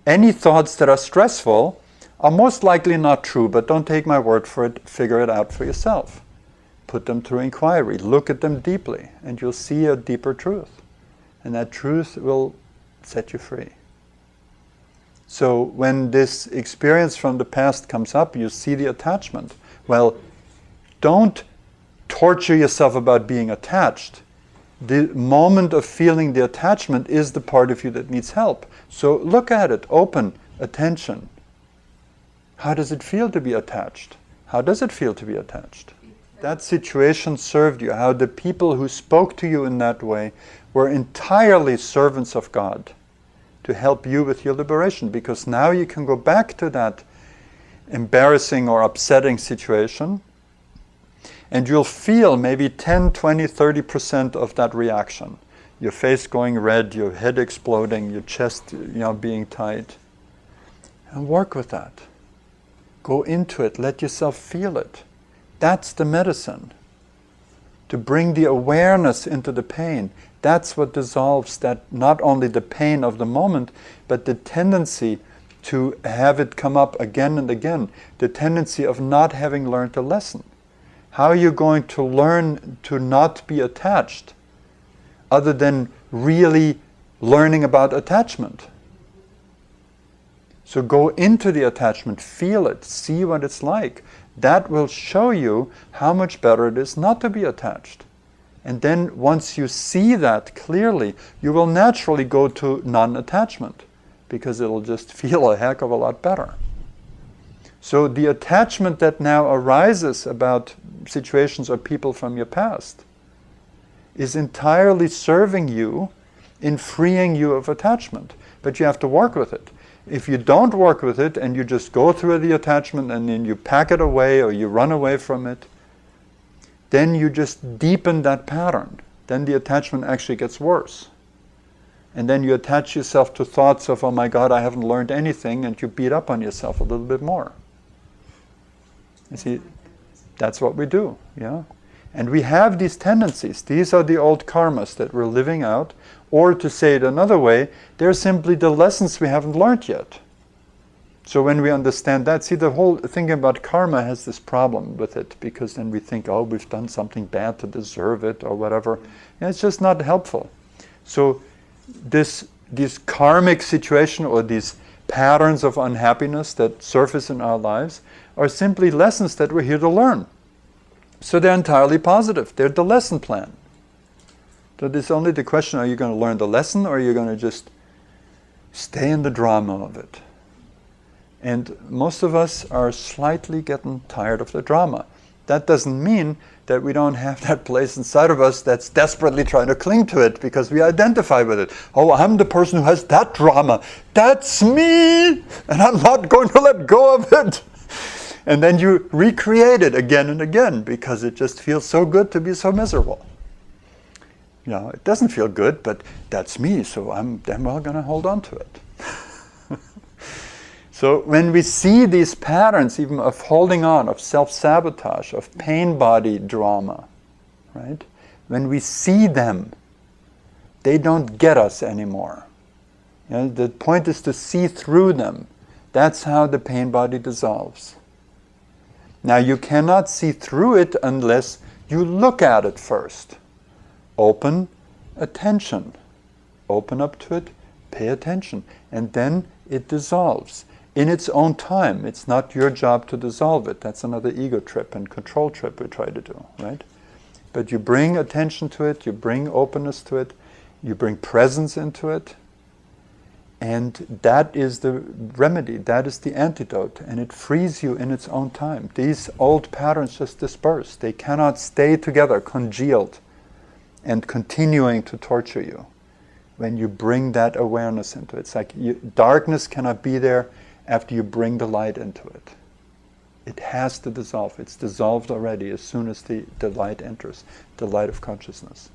any thoughts that are stressful are most likely not true, but don't take my word for it, figure it out for yourself. Put them through inquiry, look at them deeply, and you'll see a deeper truth. And that truth will set you free. So when this experience from the past comes up, you see the attachment. Well, don't torture yourself about being attached. The moment of feeling the attachment is the part of you that needs help. So look at it, open, attention. How does it feel to be attached? How does it feel to be attached? That situation served you, how the people who spoke to you in that way were entirely servants of God to help you with your liberation, because now you can go back to that embarrassing or upsetting situation and you'll feel maybe 10, 20, 30% of that reaction. Your face going red, your head exploding, your chest being tight. And work with that. Go into it, let yourself feel it. That's the medicine. To bring the awareness into the pain. That's what dissolves that, not only the pain of the moment, but the tendency to have it come up again and again. The tendency of not having learned a lesson. How are you going to learn to not be attached other than really learning about attachment? So go into the attachment, feel it, see what it's like. That will show you how much better it is not to be attached. And then once you see that clearly, you will naturally go to non-attachment, because it'll just feel a heck of a lot better. So the attachment that now arises about situations or people from your past is entirely serving you in freeing you of attachment. But you have to work with it. If you don't work with it and you just go through the attachment and then you pack it away or you run away from it, then you just deepen that pattern. Then the attachment actually gets worse. And then you attach yourself to thoughts of, oh my God, I haven't learned anything, and you beat up on yourself a little bit more. You see, that's what we do, yeah? And we have these tendencies. These are the old karmas that we're living out. Or to say it another way, they're simply the lessons we haven't learned yet. So when we understand that, see, the whole thing about karma has this problem with it, because then we think, oh, we've done something bad to deserve it or whatever. And it's just not helpful. So this karmic situation or these patterns of unhappiness that surface in our lives are simply lessons that we're here to learn. So they're entirely positive. They're the lesson plan. So there's only the question, are you going to learn the lesson or are you going to just stay in the drama of it? And most of us are slightly getting tired of the drama. That doesn't mean that we don't have that place inside of us that's desperately trying to cling to it because we identify with it. Oh, I'm the person who has that drama. That's me! And I'm not going to let go of it. And then you recreate it again and again because it just feels so good to be so miserable. You know, it doesn't feel good, but that's me, so I'm damn well going to hold on to it. So when we see these patterns even of holding on, of self-sabotage, of pain body drama, right? When we see them, they don't get us anymore. You know, the point is to see through them. That's how the pain body dissolves. Now you cannot see through it unless you look at it first. Open attention. Open up to it, pay attention, and then it dissolves. In its own time. It's not your job to dissolve it. That's another ego trip and control trip we try to do, right? But you bring attention to it, you bring openness to it, you bring presence into it, and that is the remedy, that is the antidote, and it frees you in its own time. These old patterns just disperse. They cannot stay together, congealed, and continuing to torture you when you bring that awareness into it. It's like darkness cannot be there after you bring the light into it. It has to dissolve. It's dissolved already as soon as the light enters, the light of consciousness.